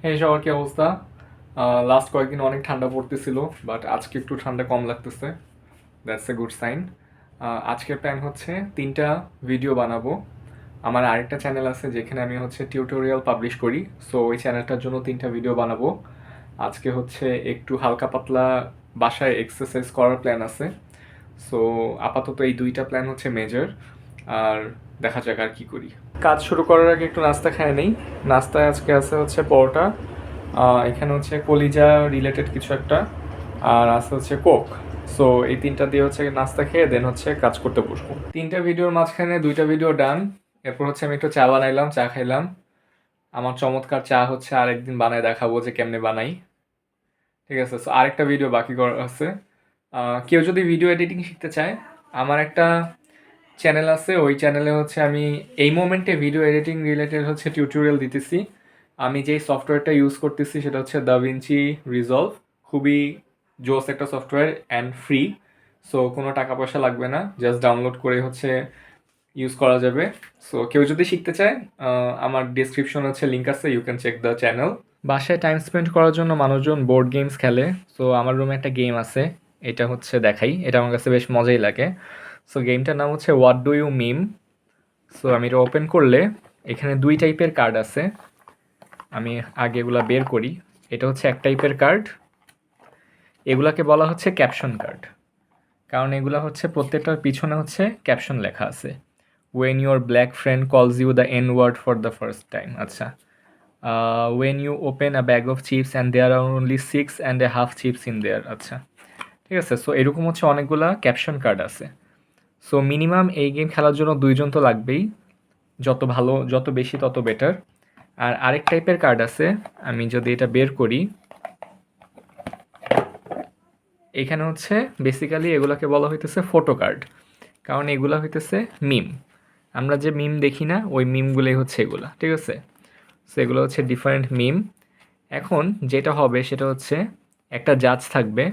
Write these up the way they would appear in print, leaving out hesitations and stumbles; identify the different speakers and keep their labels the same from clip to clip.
Speaker 1: এই সবার কি অবস্থা? লাস্ট কয়েকদিন অনেক ঠান্ডা পড়তেছিল, বাট আজকে একটু ঠান্ডা কম লাগতেছে। That's a good sign. আজকের প্ল্যান হচ্ছে 3টা ভিডিও বানাবো। আমার আরেকটা চ্যানেল আছে যেখানে আমি হচ্ছে টিউটোরিয়াল পাবলিশ করি। সো ওই চ্যানেলটার জন্য 3টা ভিডিও বানাবো। আজকে হচ্ছে একটু হালকা পাতলা বাসায় এক্সারসাইজ করার প্ল্যান আছে। সো আপাতত এই 2টা প্ল্যান হচ্ছে মেজর। আর দেখা যাক আর কি করি। কাজ শুরু করার আগে একটু নাস্তা খায় নেই। নাস্তায় আজকে আছে হচ্ছে পরোটা, এখানে হচ্ছে কলিজা রিলেটেড কিছু একটা, আর আছে হচ্ছে কোক। সো এই 3টা দিয়ে হচ্ছে নাস্তা খেয়ে দেন হচ্ছে কাজ করতে বসবো। 3টা ভিডিওর মাঝখানে 2টা ভিডিও ডান। এরপর হচ্ছে আমি একটু চা বানাইলাম, চা খাইলাম। আমার চমৎকার চা হচ্ছে আরেকদিন বানায় দেখাবো যে কেমনে বানাই। ঠিক আছে, সো আরেকটা ভিডিও বাকি করা আছে। কেউ যদি ভিডিও এডিটিং শিখতে চায়, আমার একটা চ্যানেল আছে। ওই চ্যানেলে হচ্ছে আমি এই মোমেন্টে ভিডিও এডিটিং রিলেটেড হচ্ছে টিউটোরিয়াল দিতেছি। আমি যেই সফটওয়্যারটা ইউজ করতেছি সেটা হচ্ছে দাভিঞ্চি রিজলভ। খুবই জোস একটা সফটওয়্যার অ্যান্ড ফ্রি। সো কোনো টাকা পয়সা লাগবে না, জাস্ট ডাউনলোড করে হচ্ছে ইউজ করা যাবে। সো কেউ যদি শিখতে চায়, আমার ডিসক্রিপশন হচ্ছে লিঙ্ক আছে, you can check the channel. বাসায় টাইম স্পেন্ড করার জন্য মানুষজন বোর্ড গেমস খেলে। সো আমার রুমে একটা গেম আছে, এটা হচ্ছে দেখাই, এটা আমার কাছে বেশ মজাই লাগে। সো গেমটার নাম হচ্ছে what do you meme. So আমি এটা ওপেন করলে এখানে 2 টাইপের কার্ড আছে। আমি আগে এগুলা বের করি। এটা হচ্ছে এক টাইপের কার্ড, এগুলাকে বলা হচ্ছে ক্যাপশন কার্ড। কারণ এগুলা হচ্ছে প্রত্যেকটার পিছনে হচ্ছে ক্যাপশন লেখা আছে। When your black friend calls you the N word for the first time. আচ্ছা, when you open a bag of chips and there are only 6.5 chips in there. আচ্ছা, ঠিক আছে। সো এরকম হচ্ছে অনেকগুলা ক্যাপশন কার্ড আছে। সো মিনিমাম এই game খেলার জন্য 2জন তো লাগবেই। যত ভালো, যত বেশি তত বেটার। আর আরেক টাইপের কার্ড আছে, আমি যদি এটা বের করি, এখানে হচ্ছে বেসিক্যালি এগুলোকে বলা হইতেছে ফটো কার্ড। কারণ এগুলা হইতেছে মিম। আমরা যে মিম দেখি না, ওই মিমগুলোই হচ্ছে এগুলা, ঠিক আছে। সো এগুলো হচ্ছে ডিফারেন্ট মিম। এখন যেটা হবে সেটা হচ্ছে একটা জাজ থাকবে।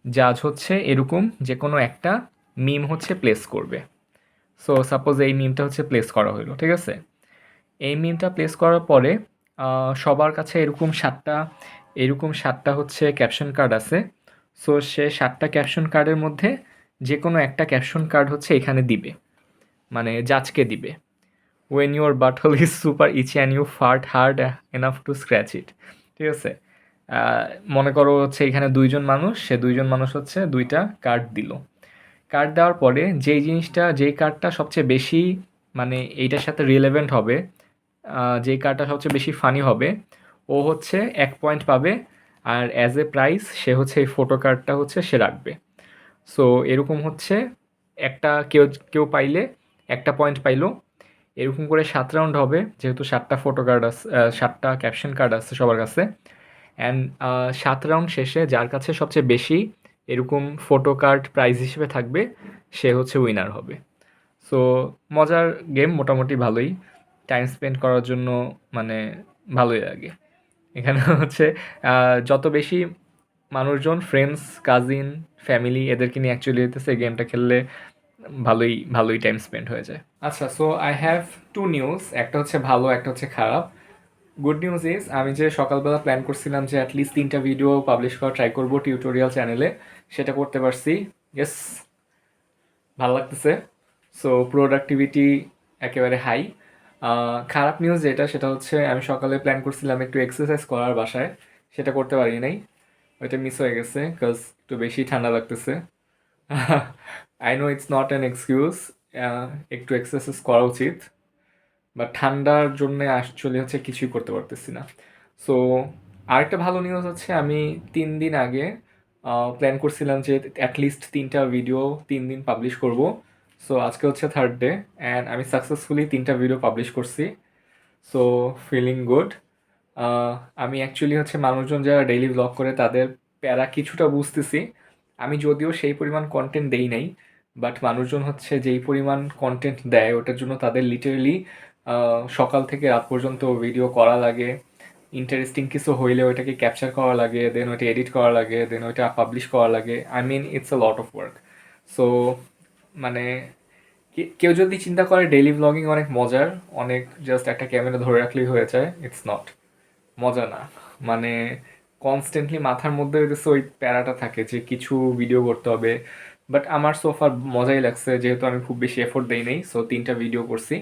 Speaker 1: জাজ হচ্ছে এরকম যে কোনো একটা মিম হচ্ছে প্লেস করবে। সো সাপোজ এই মিমটা হচ্ছে প্লেস করা হলো, ঠিক আছে। এই মিমটা প্লেস করার পরে সবার কাছে এরকম সাতটা হচ্ছে ক্যাপশন কার্ড আছে। সো সে 7টা ক্যাপশন কার্ডের মধ্যে যে কোনো একটা ক্যাপশন কার্ড হচ্ছে এখানে দিবে, মানে জাজকে দিবে। When your butthole is super itchy and you fart hard enough to scratch it. ঠিক আছে। আহ, মনে করো হচ্ছে এখানে 2জন মানুষ, সে 2জন মানুষ হচ্ছে 2টা কার্ড দিল। কার্ড দেওয়ার পরে যেই কার্ডটা সবচেয়ে বেশি, মানে এইটার সাথে রিলেভেন্ট হবে, যেই কার্ডটা সবচেয়ে বেশি ফানি হবে, ও হচ্ছে 1 পয়েন্ট পাবে। আর অ্যাজ এ প্রাইস সে হচ্ছে এই ফটো কার্ডটা হচ্ছে সে রাখবে। সো এরকম হচ্ছে একটা কেউ কেউ পাইলে 1টা পয়েন্ট পাইলো। এরকম করে 7 রাউন্ড হবে, যেহেতু 7টা ফটো কার্ড আছে, 7টা ক্যাপশন কার্ড আছে সবার কাছে। অ্যান্ড 7 রাউন্ড শেষে যার কাছে সবচেয়ে বেশি এরকম ফটো কার্ড প্রাইজ হিসেবে থাকবে, সে হচ্ছে উইনার হবে। সো মজার গেম, মোটামুটি ভালোই টাইম স্পেন্ড করার জন্য, মানে ভালোই লাগে। এখানে হচ্ছে যত বেশি মানুষজন, ফ্রেন্ডস, কাজিন, ফ্যামিলি, এদেরকে নিয়ে অ্যাকচুয়ালি হইতেছে গেমটা খেললে ভালোই ভালোই টাইম স্পেন্ড হয়ে যায়। আচ্ছা, সো আই হ্যাভ 2 নিউজ, একটা হচ্ছে ভালো, একটা হচ্ছে খারাপ। গুড নিউজ ইজ, আমি যে সকালবেলা প্ল্যান করছিলাম যে অ্যাটলিস্ট 3টা ভিডিও পাবলিশ করা ট্রাই করবো টিউটোরিয়াল চ্যানেলে, সেটা করতে পারছি। ইয়েস, ভালো লাগতেছে। সো প্রোডাক্টিভিটি একেবারে হাই। খারাপ নিউজ যেটা, সেটা হচ্ছে আমি সকালে প্ল্যান করছিলাম একটু এক্সারসাইজ করার বাসায়, সেটা করতে পারি নাই। ওইটা মিস হয়ে গেছে বিকজ একটু বেশি ঠান্ডা লাগতেছে। I know it's not an excuse, একটু এক্সারসাইজ করা উচিত, বাট ঠান্ডার জন্য অ্যাকচুয়ালি হচ্ছে কিছুই করতে পারতেছি না। সো আরেকটা ভালো নিউজ হচ্ছে, আমি 3 দিন আগে প্ল্যান করছিলাম যে অ্যাটলিস্ট 3টা ভিডিও 3 দিন পাবলিশ করব। সো আজকে হচ্ছে 3rd ডে অ্যান্ড আমি সাকসেসফুলি 3টা ভিডিও পাবলিশ করছি। So feeling good. আমি অ্যাকচুয়ালি হচ্ছে মানুষজন যারা ডেইলি ব্লগ করে তাদের প্যারা কিছুটা বুঝতেছি। আমি যদিও সেই পরিমাণ কন্টেন্ট দেই নাই, বাট মানুষজন হচ্ছে যেই পরিমাণ কন্টেন্ট দেয় ওটার জন্য তাদের লিটারেলি সকাল থেকে রাত পর্যন্ত ভিডিও করা লাগে। ইন্টারেস্টিং কিছু হইলে ওইটাকে ক্যাপচার করা লাগে, দেন ওইটা এডিট করা লাগে, দেন ওইটা পাবলিশ করা লাগে। I mean it's a lot of work. So মানে কেউ যদি চিন্তা করে ডেইলি ব্লগিং অনেক মজার, অনেক জাস্ট একটা ক্যামেরা ধরে রাখলেই হয়ে যায়, ইটস নট। মজা না। মানে কনস্ট্যান্টলি মাথার মধ্যে হইতেছে ওই প্যারাটা থাকে যে কিছু ভিডিও করতে হবে। বাট আমার সো ফার মজাই লাগছে, যেহেতু আমি খুব বেশি এফোর্ট দেই নাই। সো ৩টা ভিডিও করছি।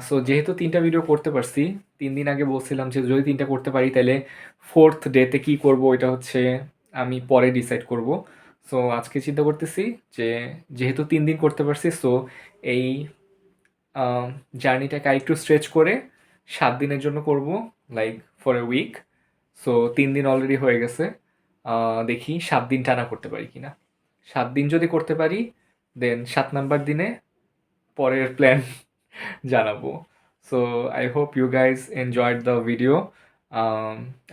Speaker 1: সো যেহেতু ৩টা ভিডিও করতে পারছি, ৩ দিন আগে বলছিলাম যে যদি ৩টা করতে পারি তাহলে 4th ডেতে কি করব ওইটা হচ্ছে আমি পরে ডিসাইড করব। সো আজকে চিন্তা করতেছি যে যেহেতু ৩ দিন করতে পারছি, সো এই জার্নিটাকে আরেকটু স্ট্রেচ করে ৭ দিনের জন্য করব, like for a week. So ৩ দিন অলরেডি হয়ে গেছে। দেখি ৭ দিন টানা করতে পারি কিনা। ৭ দিন যদি করতে পারি, দেন ৭ নাম্বার দিনে পরের প্ল্যান জানাবো। So I hope you guys enjoyed the video.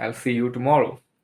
Speaker 1: I'll see you tomorrow.